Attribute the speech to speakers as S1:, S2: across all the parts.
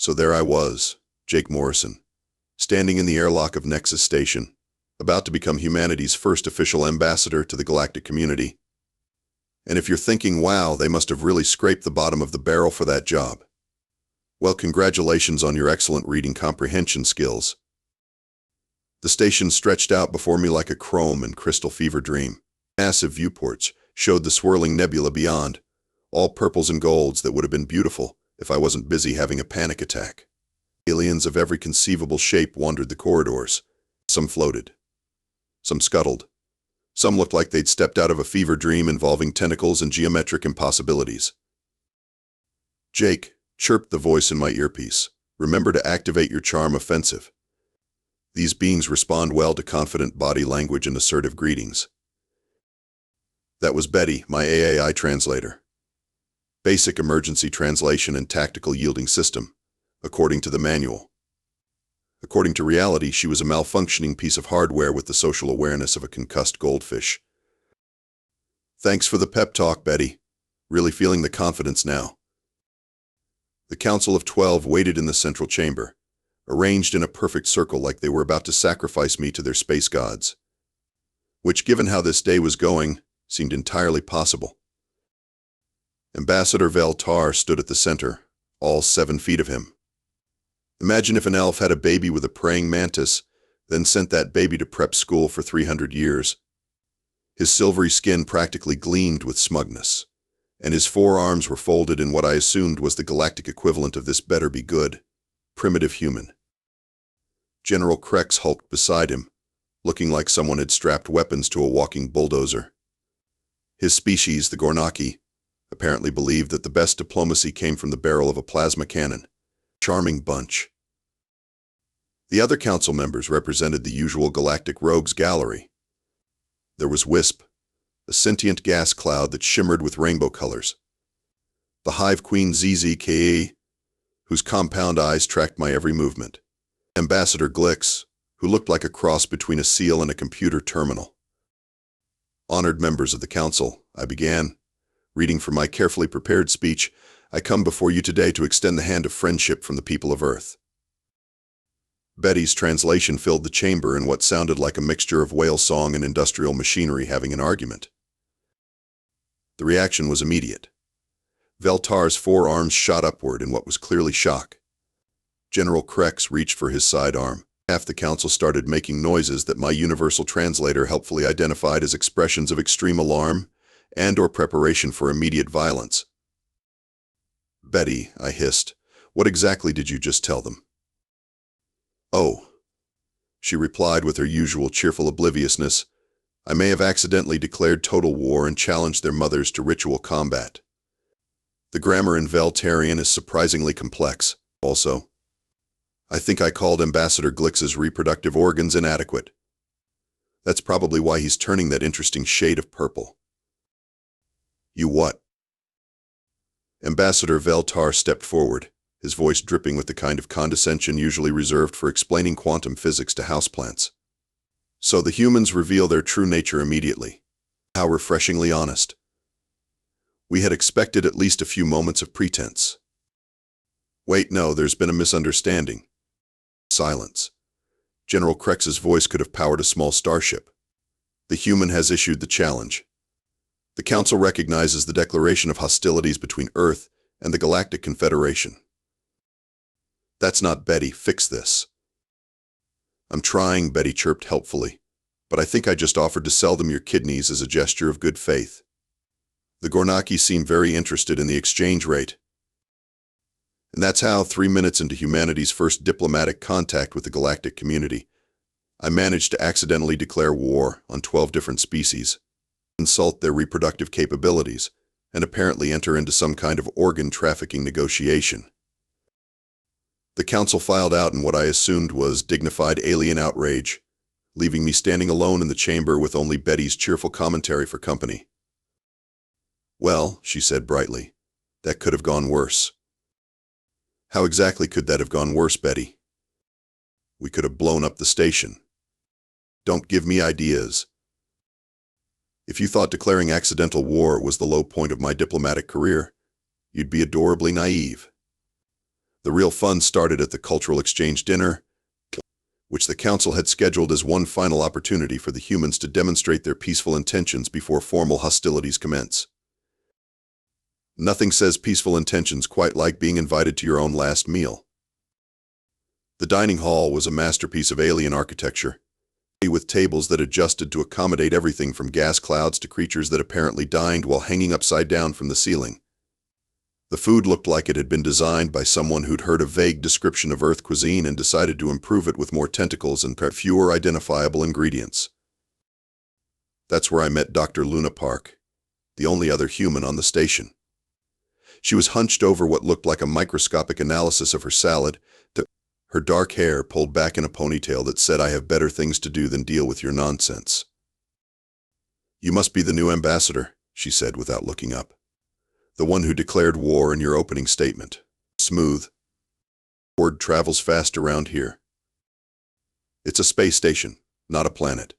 S1: So there I was, Jake Morrison, standing in the airlock of Nexus Station, about to become humanity's first official ambassador to the galactic community. And if you're thinking, wow, they must have really scraped the bottom of the barrel for that job, well, congratulations on your excellent reading comprehension skills. The station stretched out before me like a chrome and crystal fever dream. Massive viewports showed the swirling nebula beyond, all purples and golds that would have been beautiful if I wasn't busy having a panic attack. Aliens of every conceivable shape wandered the corridors. Some floated. Some scuttled. Some looked like they'd stepped out of a fever dream involving tentacles and geometric impossibilities. "Jake," chirped the voice in my earpiece, "remember to activate your charm offensive. These beings respond well to confident body language and assertive greetings." That was Betty, my AAI translator. Basic emergency translation and tactical yielding system, according to the manual. According to reality, she was a malfunctioning piece of hardware with the social awareness of a concussed goldfish. "Thanks for the pep talk, Betty. Really feeling the confidence now." The Council of 12 waited in the central chamber, arranged in a perfect circle like they were about to sacrifice me to their space gods. Which, given how this day was going, seemed entirely possible. Ambassador Veltar stood at the center, all 7 feet of him. Imagine if an elf had a baby with a praying mantis, then sent that baby to prep school for 300 years. His silvery skin practically gleamed with smugness, and his forearms were folded in what I assumed was the galactic equivalent of this better be good, primitive human. General Krex hulked beside him, looking like someone had strapped weapons to a walking bulldozer. His species, the Gornaki, apparently believed that the best diplomacy came from the barrel of a plasma cannon. Charming bunch. The other council members represented the usual galactic rogues gallery. There was Wisp, a sentient gas cloud that shimmered with rainbow colors. The Hive Queen ZZKE, whose compound eyes tracked my every movement. Ambassador Glix, who looked like a cross between a seal and a computer terminal. "Honored members of the council," I began, reading from my carefully prepared speech, "I come before you today to extend the hand of friendship from the people of Earth." Betty's translation filled the chamber in what sounded like a mixture of whale song and industrial machinery having an argument. The reaction was immediate. Veltar's forearms shot upward in what was clearly shock. General Krex reached for his sidearm. Half the council started making noises that my universal translator helpfully identified as expressions of extreme alarm and/or preparation for immediate violence. "Betty," I hissed, "what exactly did you just tell them?" "Oh," she replied with her usual cheerful obliviousness, "I may have accidentally declared total war and challenged their mothers to ritual combat. The grammar in Veltarian is surprisingly complex. Also, I think I called Ambassador Glix's reproductive organs inadequate. That's probably why he's turning that interesting shade of purple." "You what?" Ambassador Veltar stepped forward, his voice dripping with the kind of condescension usually reserved for explaining quantum physics to houseplants. "So the humans reveal their true nature immediately. How refreshingly honest. We had expected at least a few moments of pretense." "Wait, no, there's been a misunderstanding." Silence. General Krex's voice could have powered a small starship. "The human has issued the challenge. The Council recognizes the declaration of hostilities between Earth and the Galactic Confederation." "That's not Betty, fix this." "I'm trying," Betty chirped helpfully, "but I think I just offered to sell them your kidneys as a gesture of good faith." The Gornaki seemed very interested in the exchange rate. And that's how, 3 minutes into humanity's first diplomatic contact with the galactic community, I managed to accidentally declare war on 12 different species, insult their reproductive capabilities, and apparently enter into some kind of organ trafficking negotiation. The council filed out in what I assumed was dignified alien outrage, leaving me standing alone in the chamber with only Betty's cheerful commentary for company. "Well," she said brightly, "that could have gone worse." "How exactly could that have gone worse, Betty?" "We could have blown up the station." "Don't give me ideas." "If you thought declaring accidental war was the low point of my diplomatic career, you'd be adorably naive. The real fun started at the cultural exchange dinner, which the Council had scheduled as one final opportunity for the humans to demonstrate their peaceful intentions before formal hostilities commence. Nothing says peaceful intentions quite like being invited to your own last meal. The dining hall was a masterpiece of alien architecture, with tables that adjusted to accommodate everything from gas clouds to creatures that apparently dined while hanging upside down from the ceiling. The food looked like it had been designed by someone who'd heard a vague description of Earth cuisine and decided to improve it with more tentacles and fewer identifiable ingredients. That's where I met Dr. Luna Park, the only other human on the station. She was hunched over what looked like a microscopic analysis of her salad, her dark hair pulled back in a ponytail that said, "I have better things to do than deal with your nonsense." "You must be the new ambassador," she said without looking up. "The one who declared war in your opening statement." "Smooth. Word travels fast around here. It's a space station, not a planet.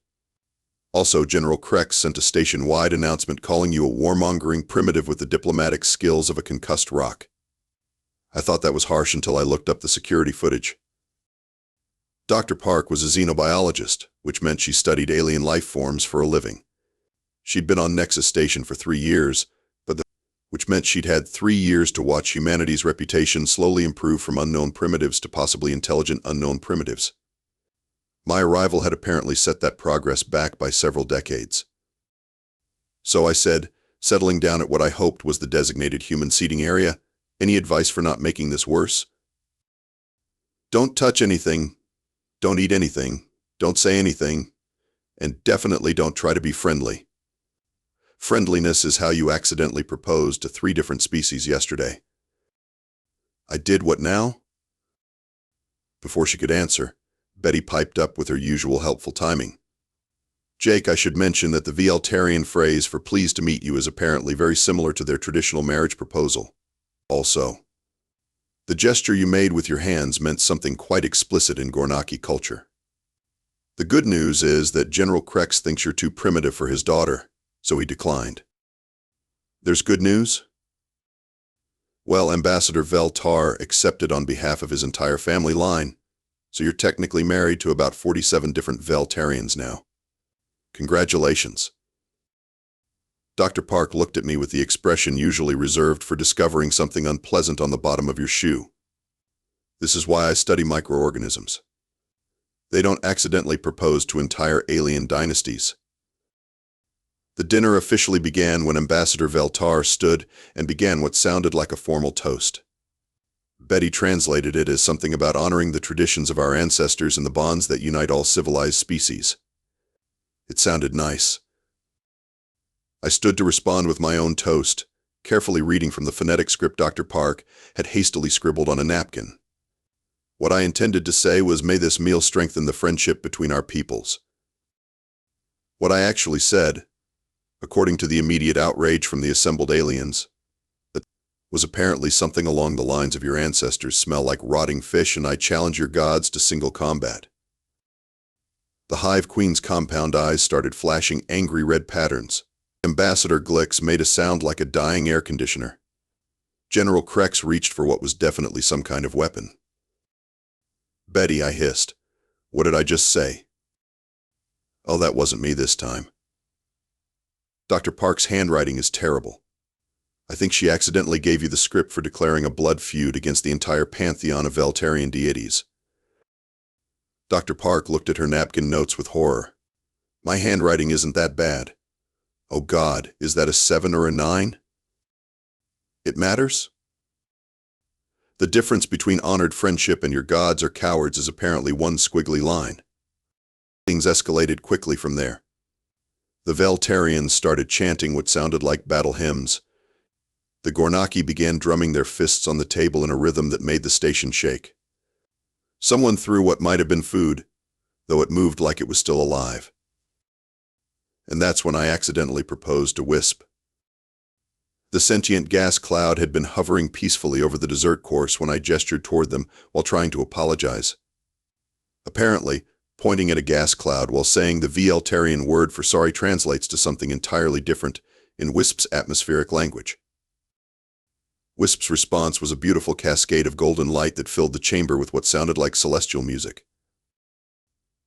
S1: Also, General Krex sent a station-wide announcement calling you a warmongering primitive with the diplomatic skills of a concussed rock." I thought that was harsh until I looked up the security footage. Dr. Park was a xenobiologist, which meant she studied alien life forms for a living. She'd been on Nexus Station for 3 years, which meant she'd had 3 years to watch humanity's reputation slowly improve from unknown primitives to possibly intelligent unknown primitives. My arrival had apparently set that progress back by several decades. So I said, settling down at what I hoped was the designated human seating area, "Any advice for not making this worse?" "Don't touch anything. Don't eat anything. Don't say anything. And definitely don't try to be friendly. Friendliness is how you accidentally proposed to 3 different species yesterday." "I did what now?" Before she could answer, Betty piped up with her usual helpful timing. "Jake, I should mention that the VLTarian phrase for pleased to meet you is apparently very similar to their traditional marriage proposal. Also, the gesture you made with your hands meant something quite explicit in Gornaki culture. The good news is that General Krex thinks you're too primitive for his daughter, so he declined." "There's good news?" "Well, Ambassador Veltar accepted on behalf of his entire family line, so you're technically married to about 47 different Veltarians now. Congratulations." Dr. Park looked at me with the expression usually reserved for discovering something unpleasant on the bottom of your shoe. "This is why I study microorganisms. They don't accidentally propose to entire alien dynasties." The dinner officially began when Ambassador Veltar stood and began what sounded like a formal toast. Betty translated it as something about honoring the traditions of our ancestors and the bonds that unite all civilized species. It sounded nice. I stood to respond with my own toast, carefully reading from the phonetic script Dr. Park had hastily scribbled on a napkin. What I intended to say was, "May this meal strengthen the friendship between our peoples." What I actually said, according to the immediate outrage from the assembled aliens, was apparently something along the lines of, "Your ancestors smell like rotting fish and I challenge your gods to single combat." The Hive Queen's compound eyes started flashing angry red patterns. Ambassador Glix made a sound like a dying air conditioner. General Krex reached for what was definitely some kind of weapon. "Betty," I hissed. "What did I just say?" "Oh, that wasn't me this time. Dr. Park's handwriting is terrible. I think she accidentally gave you the script for declaring a blood feud against the entire pantheon of Veltarian deities." Dr. Park looked at her napkin notes with horror. "My handwriting isn't that bad. Oh God, is that a 7 or a 9? It matters? The difference between honored friendship and your gods or cowards is apparently one squiggly line." Things escalated quickly from there. The Veltarians started chanting what sounded like battle hymns. The Gornaki began drumming their fists on the table in a rhythm that made the station shake. Someone threw what might have been food, though it moved like it was still alive. And that's when I accidentally proposed to Wisp. The sentient gas cloud had been hovering peacefully over the dessert course when I gestured toward them while trying to apologize. Apparently, pointing at a gas cloud while saying the VLTarian word for sorry translates to something entirely different in Wisp's atmospheric language. Wisp's response was a beautiful cascade of golden light that filled the chamber with what sounded like celestial music.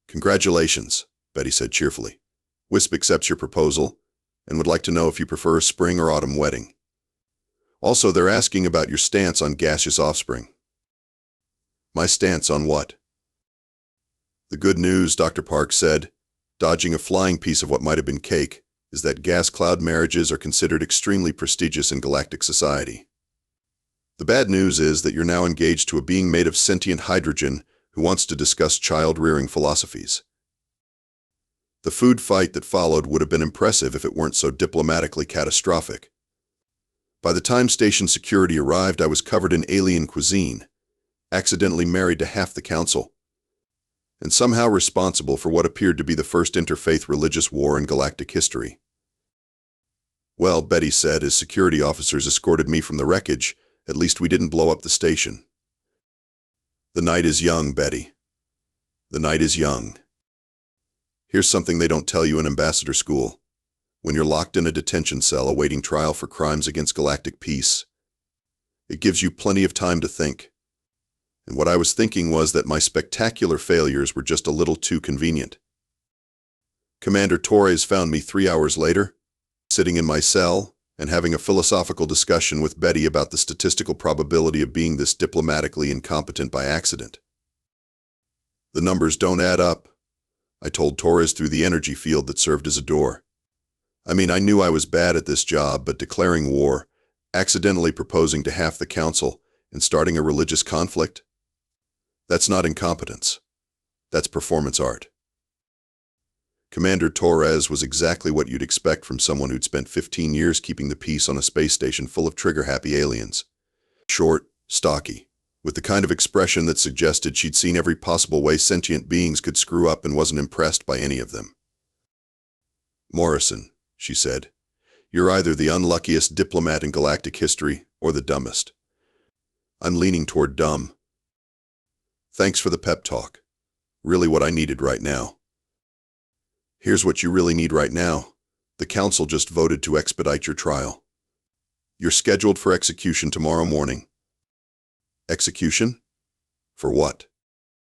S1: "Congratulations," Betty said cheerfully. "Wisp accepts your proposal and would like to know if you prefer a spring or autumn wedding. Also, they're asking about your stance on gaseous offspring." "My stance on what?" "The good news," Dr. Park said, dodging a flying piece of what might have been cake, "is that gas cloud marriages are considered extremely prestigious in galactic society. The bad news is that you're now engaged to a being made of sentient hydrogen who wants to discuss child-rearing philosophies." The food fight that followed would have been impressive if it weren't so diplomatically catastrophic. By the time station security arrived, I was covered in alien cuisine, accidentally married to half the council, and somehow responsible for what appeared to be the first interfaith religious war in galactic history. "Well," Betty said as security officers escorted me from the wreckage, "at least we didn't blow up the station." "The night is young, Betty. The night is young. Here's something they don't tell you in ambassador school. When you're locked in a detention cell awaiting trial for crimes against galactic peace, it gives you plenty of time to think. And what I was thinking was that my spectacular failures were just a little too convenient. Commander Torres found me 3 hours later, sitting in my cell and having a philosophical discussion with Betty about the statistical probability of being this diplomatically incompetent by accident. The numbers don't add up, I told Torres through the energy field that served as a door. I mean, I knew I was bad at this job, but declaring war, accidentally proposing to half the council, and starting a religious conflict? That's not incompetence. That's performance art. Commander Torres was exactly what you'd expect from someone who'd spent 15 years keeping the peace on a space station full of trigger-happy aliens. Short, stocky, with the kind of expression that suggested she'd seen every possible way sentient beings could screw up and wasn't impressed by any of them. "Morrison," she said, "you're either the unluckiest diplomat in galactic history or the dumbest. I'm leaning toward dumb. Thanks for the pep talk. Really what I needed right now." "Here's what you really need right now. The council just voted to expedite your trial. You're scheduled for execution tomorrow morning." "Execution? For what?"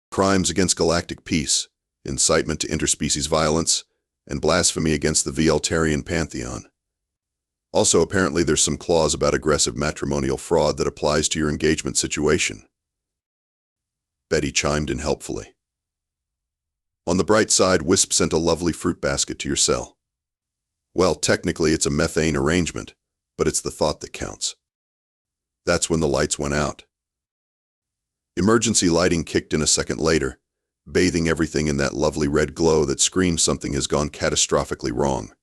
S1: "Crimes against galactic peace, incitement to interspecies violence, and blasphemy against the Vieltarian pantheon. Also, apparently there's some clause about aggressive matrimonial fraud that applies to your engagement situation." Betty chimed in helpfully. "On the bright side, Wisp sent a lovely fruit basket to your cell. Well, technically it's a methane arrangement, but it's the thought that counts." That's when the lights went out. Emergency lighting kicked in a second later, bathing everything in that lovely red glow that screams something has gone catastrophically wrong.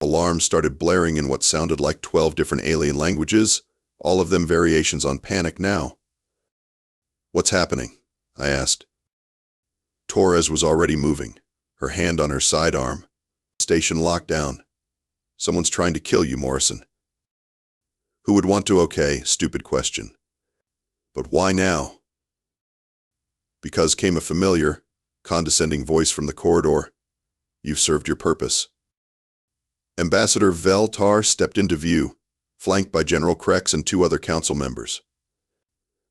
S1: Alarms started blaring in what sounded like 12 different alien languages, all of them variations on panic now. "What's happening?" I asked. Torres was already moving, her hand on her sidearm. "Station lockdown. Someone's trying to kill you, Morrison." "Who would want to? Okay, stupid question. But why now?" "Because," came a familiar, condescending voice from the corridor, "you've served your purpose." Ambassador Veltar stepped into view, flanked by General Krex and 2 other council members.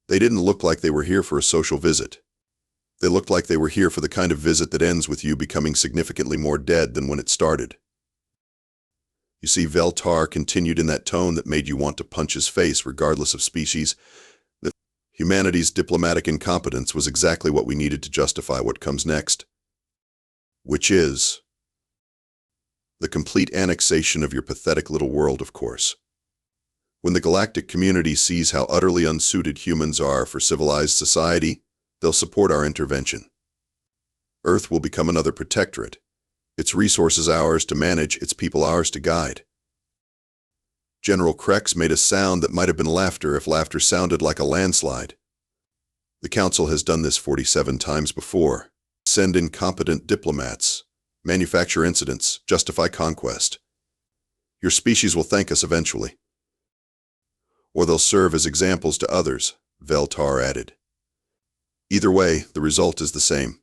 S1: They didn't look like they were here for a social visit. They looked like they were here for the kind of visit that ends with you becoming significantly more dead than when it started. "You see," Veltar continued in that tone that made you want to punch his face regardless of species, that humanity's diplomatic incompetence was exactly what we needed to justify what comes next. Which is the complete annexation of your pathetic little world, of course. When the galactic community sees how utterly unsuited humans are for civilized society, they'll support our intervention. Earth will become another protectorate, its resources ours to manage, its people ours to guide. General Krex made a sound that might have been laughter if laughter sounded like a landslide. The Council has done this 47 times before. Send incompetent diplomats, manufacture incidents, justify conquest. Your species will thank us eventually. Or they'll serve as examples to others, Veltar added. Either way, the result is the same.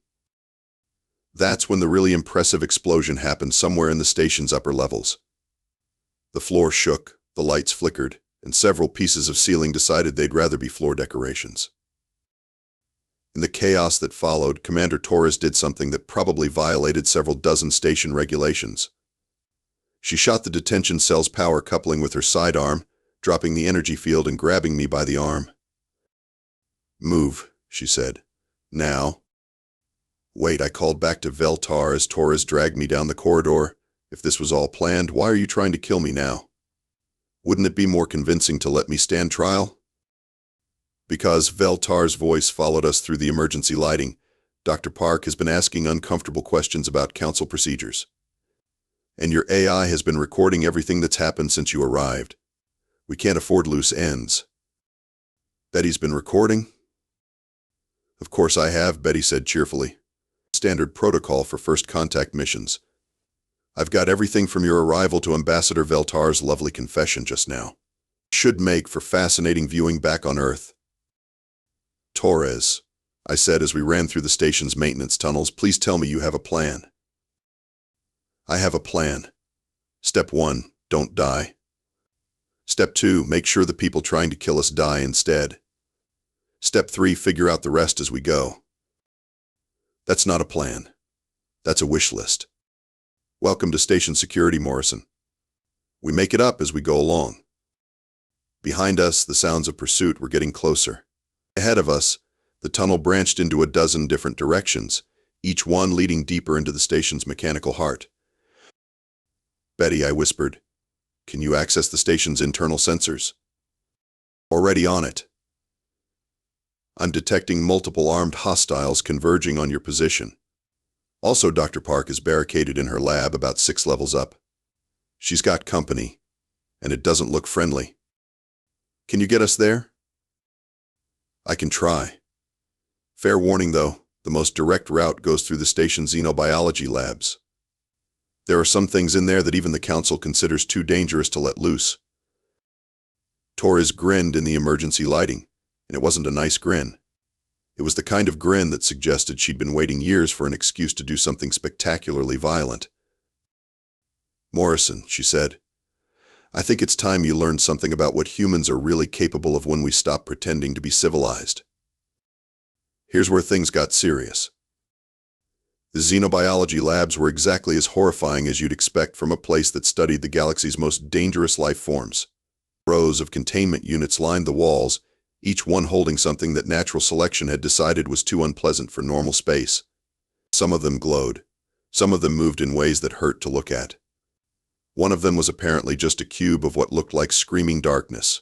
S1: That's when the really impressive explosion happened somewhere in the station's upper levels. The floor shook, the lights flickered, and several pieces of ceiling decided they'd rather be floor decorations. In the chaos that followed, Commander Torres did something that probably violated several dozen station regulations. She shot the detention cell's power coupling with her sidearm, dropping the energy field and grabbing me by the arm. "Move," she said. "Now." "Wait," I called back to Veltar as Torres dragged me down the corridor. "If this was all planned, why are you trying to kill me now? Wouldn't it be more convincing to let me stand trial?" "Because," Veltar's voice followed us through the emergency lighting, "Dr. Park has been asking uncomfortable questions about council procedures. And your AI has been recording everything that's happened since you arrived. We can't afford loose ends." "Betty's been recording?" "Of course I have," Betty said cheerfully. "Standard protocol for first contact missions. I've got everything from your arrival to Ambassador Veltar's lovely confession just now. Should make for fascinating viewing back on Earth." "Torres," I said as we ran through the station's maintenance tunnels, "please tell me you have a plan." "I have a plan. Step 1, don't die. Step 2, make sure the people trying to kill us die instead. Step 3, figure out the rest as we go." "That's not a plan. That's a wish list. Welcome to station security, Morrison. We make it up as we go along." Behind us, the sounds of pursuit were getting closer. Ahead of us, the tunnel branched into a dozen different directions, each one leading deeper into the station's mechanical heart. "Betty," I whispered, "can you access the station's internal sensors?" "Already on it. I'm detecting multiple armed hostiles converging on your position. Also, Dr. Park is barricaded in her lab about 6 levels up. She's got company, and it doesn't look friendly. Can you get us there?" "I can try. Fair warning, though, the most direct route goes through the station's xenobiology labs. There are some things in there that even the Council considers too dangerous to let loose." Torres grinned in the emergency lighting, and it wasn't a nice grin. It was the kind of grin that suggested she'd been waiting years for an excuse to do something spectacularly violent. "Morrison," she said, "I think it's time you learned something about what humans are really capable of when we stop pretending to be civilized." Here's where things got serious. The xenobiology labs were exactly as horrifying as you'd expect from a place that studied the galaxy's most dangerous life forms. Rows of containment units lined the walls, each one holding something that natural selection had decided was too unpleasant for normal space. Some of them glowed. Some of them moved in ways that hurt to look at. One of them was apparently just a cube of what looked like screaming darkness.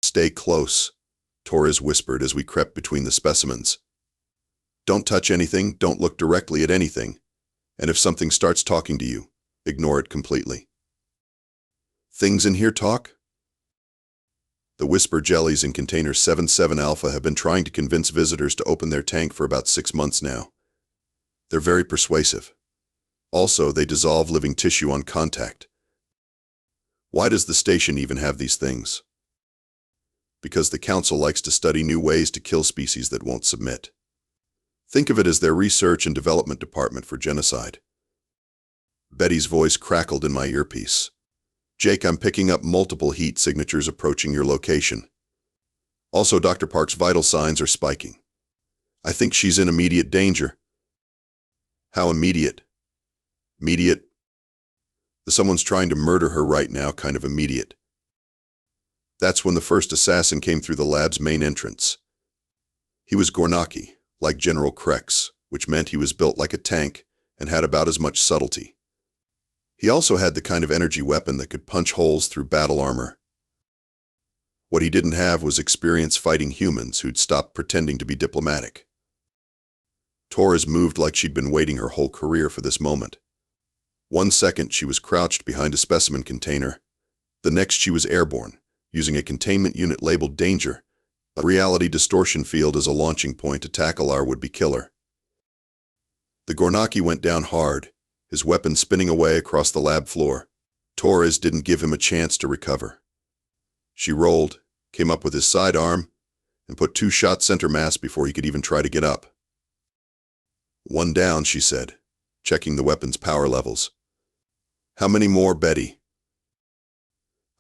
S1: "Stay close," Torres whispered as we crept between the specimens. "Don't touch anything, don't look directly at anything, and if something starts talking to you, ignore it completely." "Things in here talk?" "The whisper jellies in container 77 Alpha have been trying to convince visitors to open their tank for about 6 months now. They're very persuasive. Also, they dissolve living tissue on contact." "Why does the station even have these things?" "Because the Council likes to study new ways to kill species that won't submit. Think of it as their research and development department for genocide." Betty's voice crackled in my earpiece. "Jake, I'm picking up multiple heat signatures approaching your location. Also, Dr. Park's vital signs are spiking. I think she's in immediate danger." "How immediate?" "Immediate? The someone's trying to murder her right now kind of immediate." That's when the first assassin came through the lab's main entrance. He was Gornaki, like General Krex, which meant he was built like a tank and had about as much subtlety. He also had the kind of energy weapon that could punch holes through battle armor. What he didn't have was experience fighting humans who'd stopped pretending to be diplomatic. Torres moved like she'd been waiting her whole career for this moment. 1 second she was crouched behind a specimen container. The next she was airborne, using a containment unit labeled Danger, a reality distortion field as a launching point to tackle our would-be killer. The Gornaki went down hard, his weapon spinning away across the lab floor. Torres didn't give him a chance to recover. She rolled, came up with his sidearm, and put 2 shots center mass before he could even try to get up. "One down," she said, checking the weapon's power levels. "How many more, Betty?"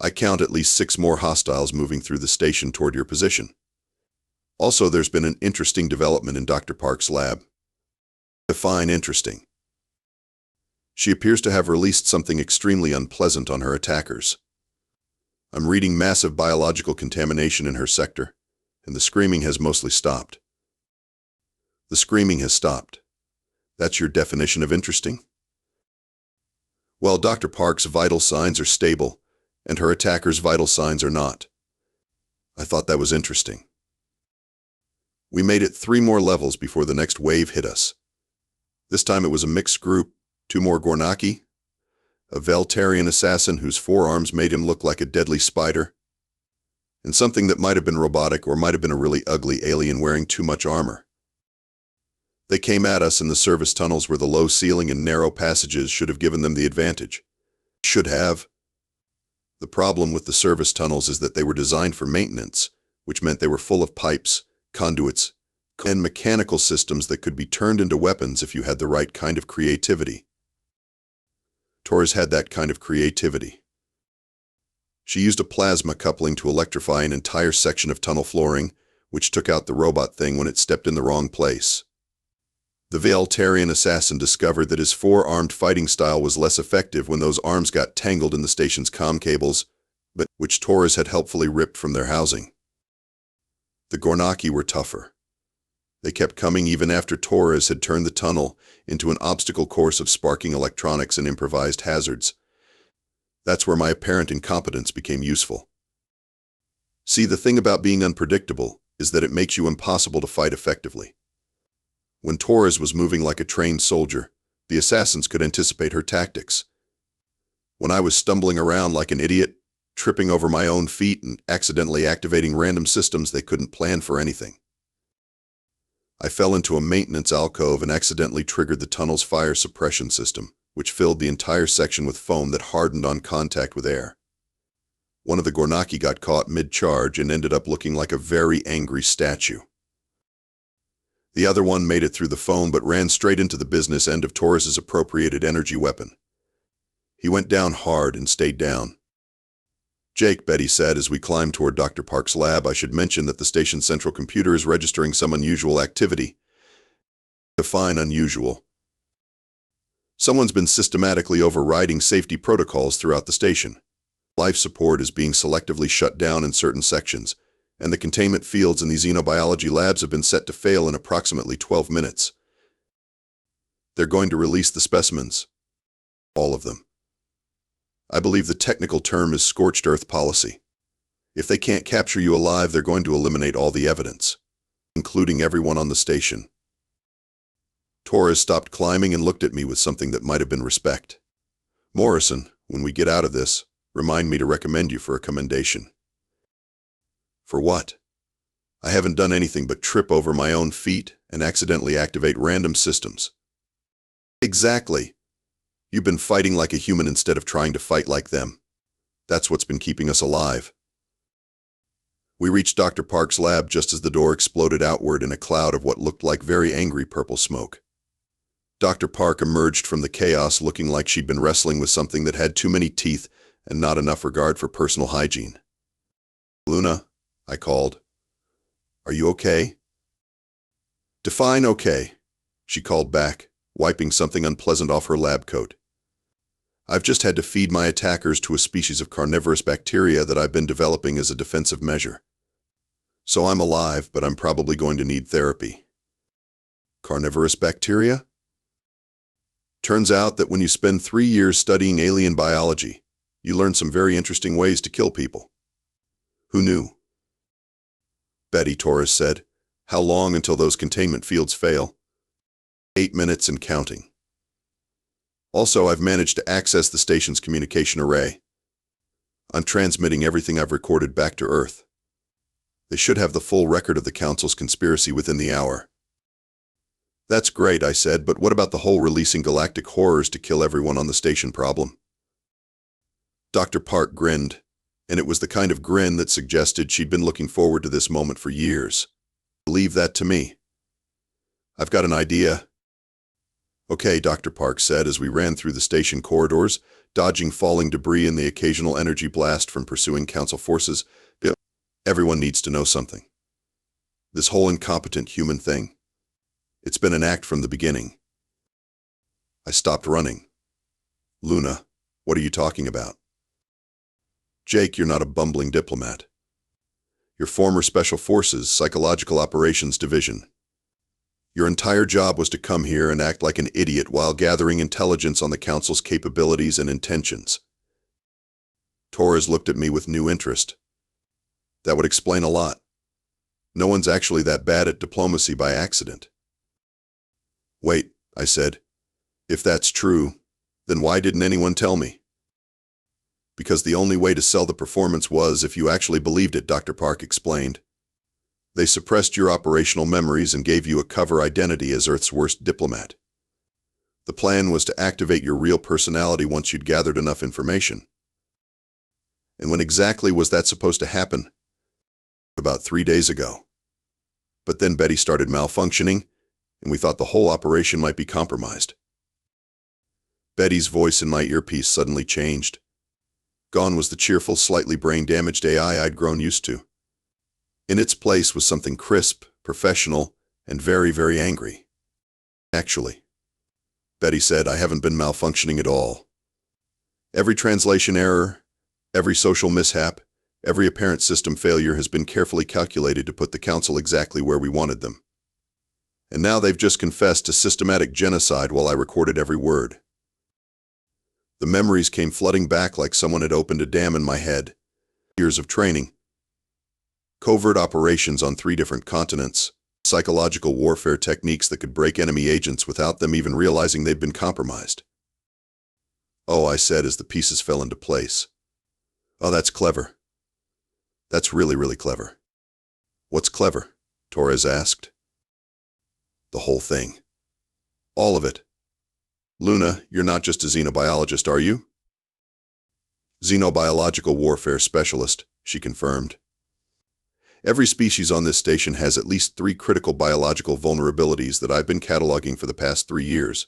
S1: I count at least 6 more hostiles moving through the station toward your position. Also, there's been an interesting development in Dr. Park's lab. Define interesting. She appears to have released something extremely unpleasant on her attackers. I'm reading massive biological contamination in her sector, and the screaming has mostly stopped. The screaming has stopped. That's your definition of interesting? Well, Dr. Park's vital signs are stable, and her attackers' vital signs are not. I thought that was interesting. We made it 3 more levels before the next wave hit us. This time it was a mixed group, 2 more Gornaki, a Veltarian assassin whose forearms made him look like a deadly spider, and something that might have been robotic or might have been a really ugly alien wearing too much armor. They came at us in the service tunnels where the low ceiling and narrow passages should have given them the advantage. Should have. The problem with the service tunnels is that they were designed for maintenance, which meant they were full of pipes, conduits, and mechanical systems that could be turned into weapons if you had the right kind of creativity. Torres had that kind of creativity. She used a plasma coupling to electrify an entire section of tunnel flooring, which took out the robot thing when it stepped in the wrong place. The Veltarian assassin discovered that his 4-armed fighting style was less effective when those arms got tangled in the station's comm cables, but which Torres had helpfully ripped from their housing. The Gornaki were tougher. They kept coming even after Torres had turned the tunnel into an obstacle course of sparking electronics and improvised hazards. That's where my apparent incompetence became useful. See, the thing about being unpredictable is that it makes you impossible to fight effectively. When Torres was moving like a trained soldier, the assassins could anticipate her tactics. When I was stumbling around like an idiot, tripping over my own feet and accidentally activating random systems, they couldn't plan for anything. I fell into a maintenance alcove and accidentally triggered the tunnel's fire suppression system, which filled the entire section with foam that hardened on contact with air. One of the Gornaki got caught mid-charge and ended up looking like a very angry statue. The other one made it through the foam but ran straight into the business end of Torres's appropriated energy weapon. He went down hard and stayed down. Jake, Betty said as we climbed toward Dr. Park's lab, I should mention that the station's central computer is registering some unusual activity. Define unusual. Someone's been systematically overriding safety protocols throughout the station. Life support is being selectively shut down in certain sections, and the containment fields in the xenobiology labs have been set to fail in approximately 12 minutes. They're going to release the specimens. All of them. I believe the technical term is scorched earth policy. If they can't capture you alive, they're going to eliminate all the evidence, including everyone on the station. Torres stopped climbing and looked at me with something that might have been respect. Morrison, when we get out of this, remind me to recommend you for a commendation. For what? I haven't done anything but trip over my own feet and accidentally activate random systems. Exactly. You've been fighting like a human instead of trying to fight like them. That's what's been keeping us alive. We reached Dr. Park's lab just as the door exploded outward in a cloud of what looked like very angry purple smoke. Dr. Park emerged from the chaos looking like she'd been wrestling with something that had too many teeth and not enough regard for personal hygiene. Luna, I called. Are you okay? Define okay, she called back, wiping something unpleasant off her lab coat. I've just had to feed my attackers to a species of carnivorous bacteria that I've been developing as a defensive measure. So I'm alive, but I'm probably going to need therapy. Carnivorous bacteria? Turns out that when you spend 3 years studying alien biology, you learn some very interesting ways to kill people. Who knew? Betty, Torres said. How long until those containment fields fail? 8 minutes and counting. Also, I've managed to access the station's communication array. I'm transmitting everything I've recorded back to Earth. They should have the full record of the Council's conspiracy within the hour. That's great, I said, but what about the whole releasing galactic horrors to kill everyone on the station problem? Dr. Park grinned, and it was the kind of grin that suggested she'd been looking forward to this moment for years. Leave that to me. I've got an idea. Okay, Dr. Park said as we ran through the station corridors, dodging falling debris and the occasional energy blast from pursuing Council forces. Everyone needs to know something. This whole incompetent human thing. It's been an act from the beginning. I stopped running. Luna, what are you talking about? Jake, you're not a bumbling diplomat. You're former Special Forces Psychological Operations Division. Your entire job was to come here and act like an idiot while gathering intelligence on the Council's capabilities and intentions. Torres looked at me with new interest. That would explain a lot. No one's actually that bad at diplomacy by accident. Wait, I said. If that's true, then why didn't anyone tell me? Because the only way to sell the performance was if you actually believed it, Dr. Park explained. They suppressed your operational memories and gave you a cover identity as Earth's worst diplomat. The plan was to activate your real personality once you'd gathered enough information. And when exactly was that supposed to happen? About 3 days ago. But then Betty started malfunctioning, and we thought the whole operation might be compromised. Betty's voice in my earpiece suddenly changed. Gone was the cheerful, slightly brain-damaged AI I'd grown used to. In its place was something crisp, professional, and very, very angry. Actually, Betty said, I haven't been malfunctioning at all. Every translation error, every social mishap, every apparent system failure has been carefully calculated to put the Council exactly where we wanted them. And now they've just confessed to systematic genocide while I recorded every word. The memories came flooding back like someone had opened a dam in my head. Years of training. Covert operations on 3 different continents. Psychological warfare techniques that could break enemy agents without them even realizing they'd been compromised. Oh, I said as the pieces fell into place. Oh, that's clever. That's really, really clever. What's clever? Torres asked. The whole thing. All of it. Luna, you're not just a xenobiologist, are you? Xenobiological warfare specialist, she confirmed. Every species on this station has at least 3 critical biological vulnerabilities that I've been cataloging for the past 3 years.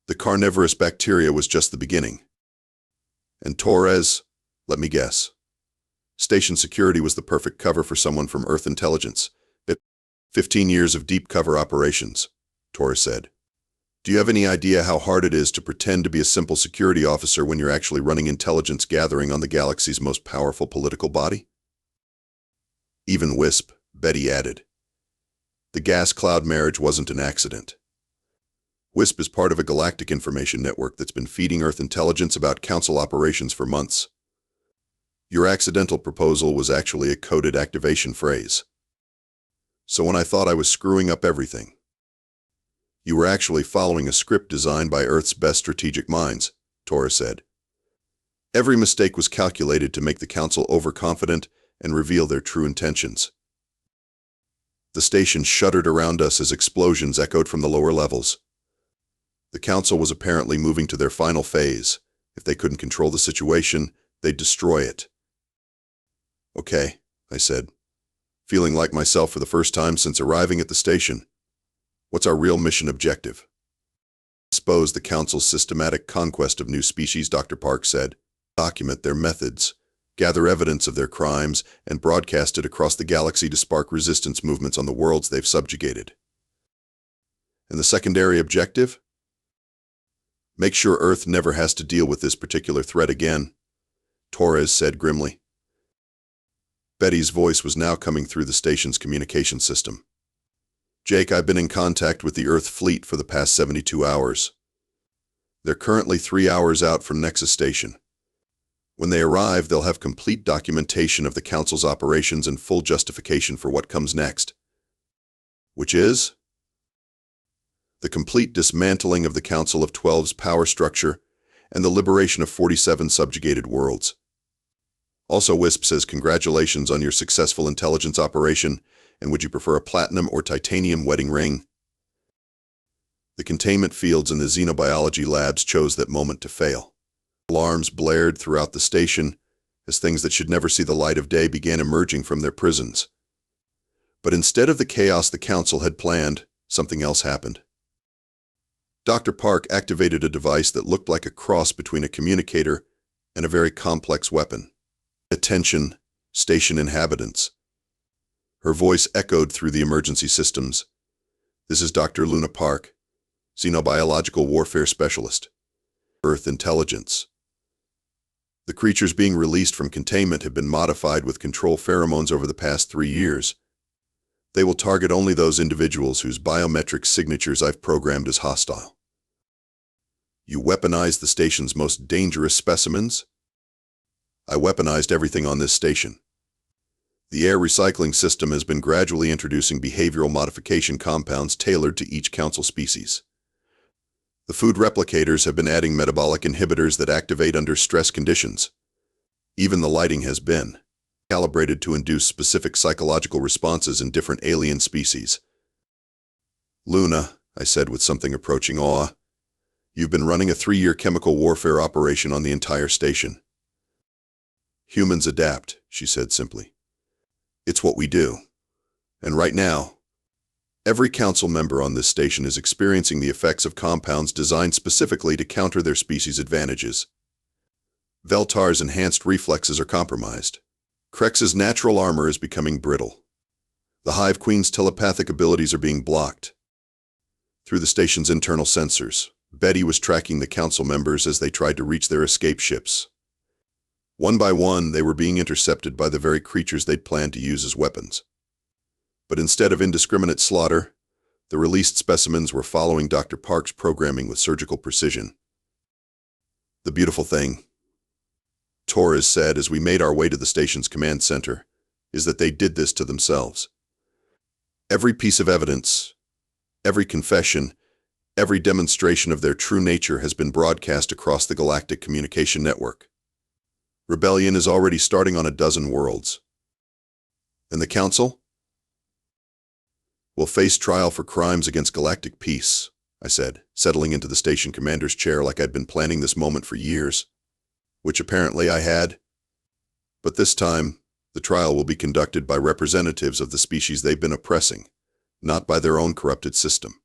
S1: The carnivorous bacteria was just the beginning. And Torres, let me guess. Station security was the perfect cover for someone from Earth intelligence. 15 years of deep cover operations, Torres said. Do you have any idea how hard it is to pretend to be a simple security officer when you're actually running intelligence gathering on the galaxy's most powerful political body? Even Wisp, Betty added. The gas cloud marriage wasn't an accident. Wisp is part of a galactic information network that's been feeding Earth intelligence about Council operations for months. Your accidental proposal was actually a coded activation phrase. So when I thought I was screwing up everything, you were actually following a script designed by Earth's best strategic minds, Torres said. Every mistake was calculated to make the Council overconfident and reveal their true intentions. The station shuddered around us as explosions echoed from the lower levels. The Council was apparently moving to their final phase. If they couldn't control the situation, they'd destroy it. Okay, I said, feeling like myself for the first time since arriving at the station. What's our real mission objective? Expose the Council's systematic conquest of new species, Dr. Park said. Document their methods, gather evidence of their crimes, and broadcast it across the galaxy to spark resistance movements on the worlds they've subjugated. And the secondary objective? Make sure Earth never has to deal with this particular threat again, Torres said grimly. Betty's voice was now coming through the station's communication system. Jake, I've been in contact with the Earth fleet for the past 72 hours. They're currently 3 hours out from Nexus Station. When they arrive, they'll have complete documentation of the Council's operations and full justification for what comes next. Which is? The complete dismantling of the Council of 12's power structure and the liberation of 47 subjugated worlds. Also, Wisp says congratulations on your successful intelligence operation, and would you prefer a platinum or titanium wedding ring? The containment fields in the xenobiology labs chose that moment to fail. Alarms blared throughout the station as things that should never see the light of day began emerging from their prisons. But instead of the chaos the Council had planned, something else happened. Dr. Park activated a device that looked like a cross between a communicator and a very complex weapon. "Attention, station inhabitants." Her voice echoed through the emergency systems. "This is Dr. Luna Park, xenobiological warfare specialist. Earth intelligence. The creatures being released from containment have been modified with control pheromones over the past 3 years. They will target only those individuals whose biometric signatures I've programmed as hostile." "You weaponized the station's most dangerous specimens?" "I weaponized everything on this station. The air recycling system has been gradually introducing behavioral modification compounds tailored to each council species. The food replicators have been adding metabolic inhibitors that activate under stress conditions. Even the lighting has been calibrated to induce specific psychological responses in different alien species." "Luna," I said with something approaching awe, "you've been running a 3-year chemical warfare operation on the entire station." "Humans adapt," she said simply. "It's what we do. And right now, every council member on this station is experiencing the effects of compounds designed specifically to counter their species' advantages. Veltar's enhanced reflexes are compromised. Krex's natural armor is becoming brittle. The Hive Queen's telepathic abilities are being blocked." Through the station's internal sensors, Betty was tracking the council members as they tried to reach their escape ships. One by one, they were being intercepted by the very creatures they'd planned to use as weapons. But instead of indiscriminate slaughter, the released specimens were following Dr. Park's programming with surgical precision. "The beautiful thing," Torres said as we made our way to the station's command center, "is that they did this to themselves. Every piece of evidence, every confession, every demonstration of their true nature has been broadcast across the galactic communication network. Rebellion is already starting on a dozen worlds. And the Council will face trial for crimes against galactic peace," I said, settling into the station commander's chair like I'd been planning this moment for years. Which apparently I had. "But this time, the trial will be conducted by representatives of the species they've been oppressing, not by their own corrupted system."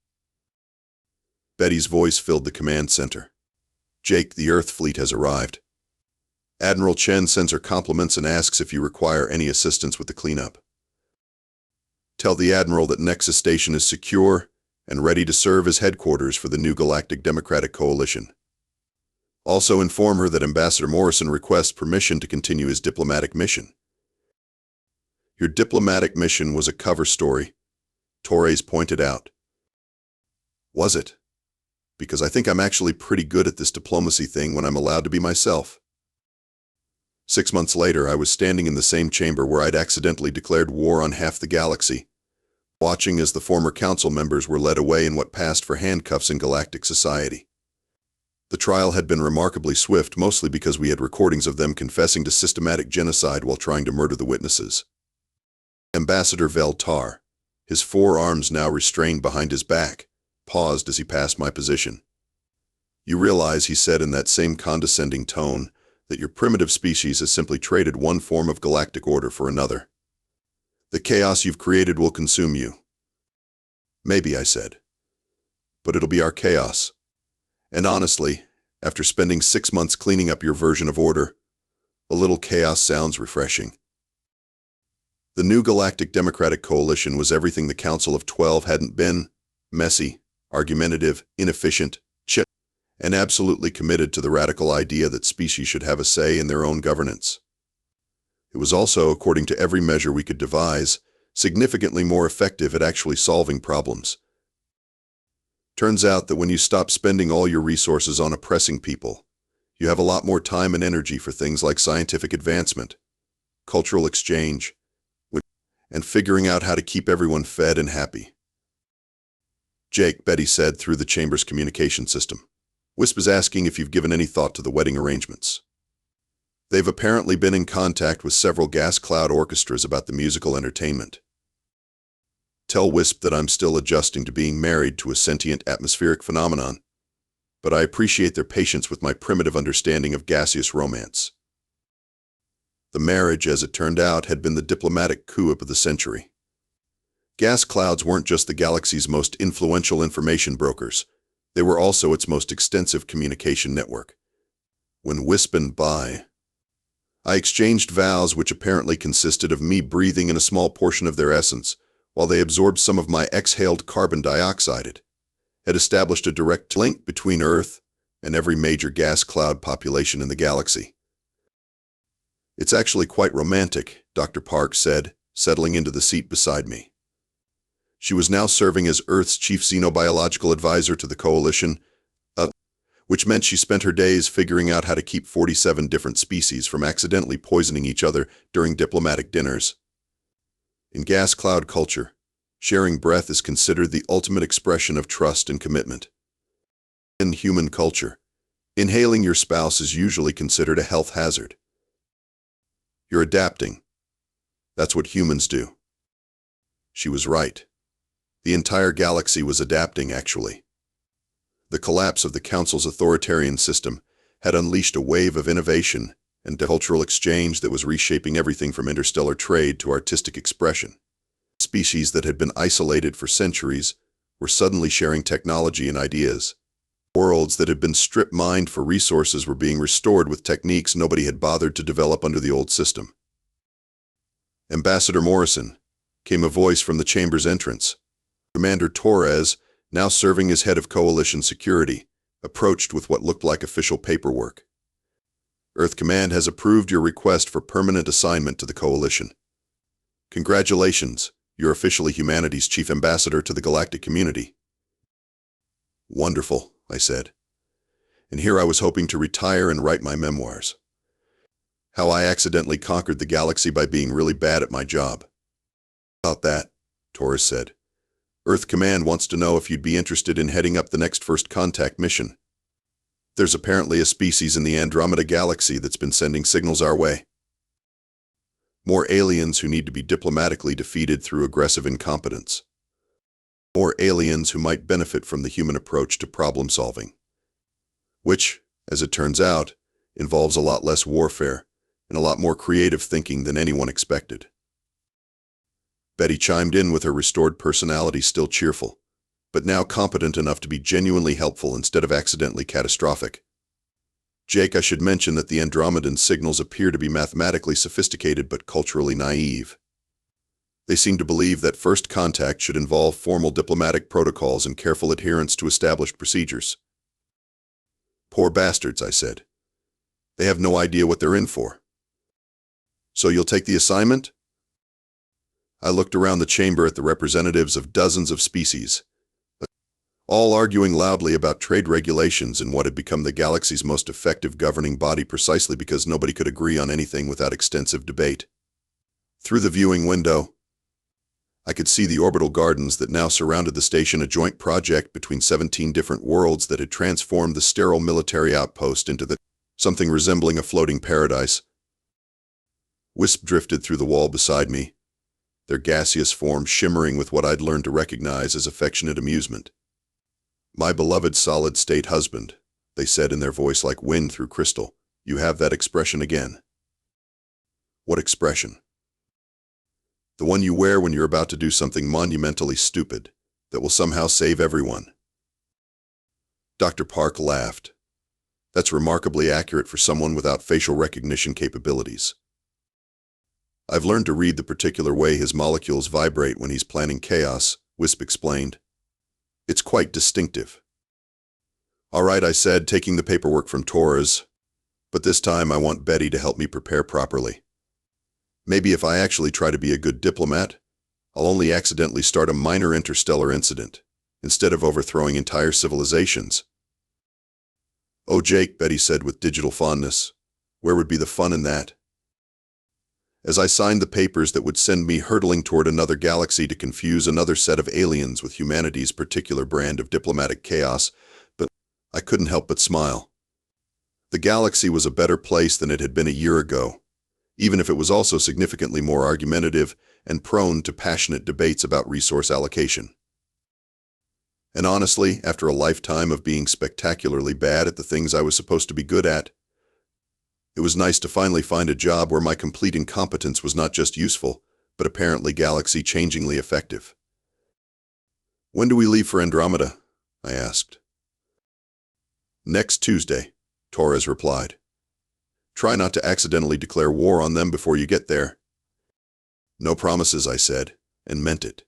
S1: Betty's voice filled the command center. "Jake, the Earth fleet has arrived. Admiral Chen sends her compliments and asks if you require any assistance with the cleanup. Tell the Admiral that Nexus Station is secure and ready to serve as headquarters for the new Galactic Democratic Coalition. Also inform her that Ambassador Morrison requests permission to continue his diplomatic mission." "Your diplomatic mission was a cover story," Torres pointed out. "Was it? Because I think I'm actually pretty good at this diplomacy thing when I'm allowed to be myself." 6 months later, I was standing in the same chamber where I'd accidentally declared war on half the galaxy, watching as the former council members were led away in what passed for handcuffs in galactic society. The trial had been remarkably swift, mostly because we had recordings of them confessing to systematic genocide while trying to murder the witnesses. Ambassador Veltar, his forearms now restrained behind his back, paused as he passed my position. "You realize," he said in that same condescending tone, "that your primitive species has simply traded one form of galactic order for another. The chaos you've created will consume you." "Maybe," I said. "But it'll be our chaos. And honestly, after spending 6 months cleaning up your version of order, a little chaos sounds refreshing." The new Galactic Democratic Coalition was everything the Council of 12 hadn't been: messy, argumentative, inefficient, and absolutely committed to the radical idea that species should have a say in their own governance. It was also, according to every measure we could devise, significantly more effective at actually solving problems. Turns out that when you stop spending all your resources on oppressing people, you have a lot more time and energy for things like scientific advancement, cultural exchange, and figuring out how to keep everyone fed and happy. "Jake," Betty said through the chamber's communication system, "Wisp is asking if you've given any thought to the wedding arrangements. They've apparently been in contact with several gas cloud orchestras about the musical entertainment. Tell Wisp that I'm still adjusting to being married to a sentient atmospheric phenomenon, but I appreciate their patience with my primitive understanding of gaseous romance." The marriage, as it turned out, had been the diplomatic coup-up of the century. Gas clouds weren't just the galaxy's most influential information brokers. They were also its most extensive communication network. When wisping by, I exchanged vows which apparently consisted of me breathing in a small portion of their essence, while they absorbed some of my exhaled carbon dioxide. It had established a direct link between Earth and every major gas cloud population in the galaxy. "It's actually quite romantic," Dr. Park said, settling into the seat beside me. She was now serving as Earth's chief xenobiological advisor to the Coalition, which meant she spent her days figuring out how to keep 47 different species from accidentally poisoning each other during diplomatic dinners. In gas cloud culture, sharing breath is considered the ultimate expression of trust and commitment. In human culture, inhaling your spouse is usually considered a health hazard. "You're adapting. That's what humans do." She was right. The entire galaxy was adapting, actually. The collapse of the Council's authoritarian system had unleashed a wave of innovation and cultural exchange that was reshaping everything from interstellar trade to artistic expression. Species that had been isolated for centuries were suddenly sharing technology and ideas. Worlds that had been strip-mined for resources were being restored with techniques nobody had bothered to develop under the old system. "Ambassador Morrison," came a voice from the chamber's entrance. Commander Torres, now serving as head of Coalition security, approached with what looked like official paperwork. "Earth Command has approved your request for permanent assignment to the Coalition. Congratulations, you're officially humanity's chief ambassador to the galactic community." "Wonderful," I said. And here I was hoping to retire and write my memoirs. How I accidentally conquered the galaxy by being really bad at my job. "About that," Torres said. "Earth Command wants to know if you'd be interested in heading up the next First Contact mission. There's apparently a species in the Andromeda Galaxy that's been sending signals our way. More aliens who need to be diplomatically defeated through aggressive incompetence. More aliens who might benefit from the human approach to problem solving. Which, as it turns out, involves a lot less warfare and a lot more creative thinking than anyone expected." Betty chimed in with her restored personality still cheerful, but now competent enough to be genuinely helpful instead of accidentally catastrophic. "Jake, I should mention that the Andromedan signals appear to be mathematically sophisticated but culturally naive. They seem to believe that first contact should involve formal diplomatic protocols and careful adherence to established procedures." "Poor bastards," I said. "They have no idea what they're in for." "So you'll take the assignment?" I looked around the chamber at the representatives of dozens of species, all arguing loudly about trade regulations in what had become the galaxy's most effective governing body precisely because nobody could agree on anything without extensive debate. Through the viewing window, I could see the orbital gardens that now surrounded the station, a joint project between 17 different worlds that had transformed the sterile military outpost into something resembling a floating paradise. Wisp drifted through the wall beside me, their gaseous form shimmering with what I'd learned to recognize as affectionate amusement. "My beloved solid-state husband," they said in their voice like wind through crystal. "You have that expression again." "What expression?" "The one you wear when you're about to do something monumentally stupid that will somehow save everyone." Dr. Park laughed. "That's remarkably accurate for someone without facial recognition capabilities. I've learned to read the particular way his molecules vibrate when he's planning chaos," Wisp explained. "It's quite distinctive." "All right," I said, taking the paperwork from Torres. "But this time I want Betty to help me prepare properly. Maybe if I actually try to be a good diplomat, I'll only accidentally start a minor interstellar incident, instead of overthrowing entire civilizations." "Oh, Jake," Betty said with digital fondness, "where would be the fun in that?" As I signed the papers that would send me hurtling toward another galaxy to confuse another set of aliens with humanity's particular brand of diplomatic chaos, but I couldn't help but smile. The galaxy was a better place than it had been a year ago, even if it was also significantly more argumentative and prone to passionate debates about resource allocation. And honestly, after a lifetime of being spectacularly bad at the things I was supposed to be good at, it was nice to finally find a job where my complete incompetence was not just useful, but apparently galaxy-changingly effective. "When do we leave for Andromeda?" I asked. Next Tuesday, Torres replied. Try not to accidentally declare war on them before you get there. No promises, I said, and meant it.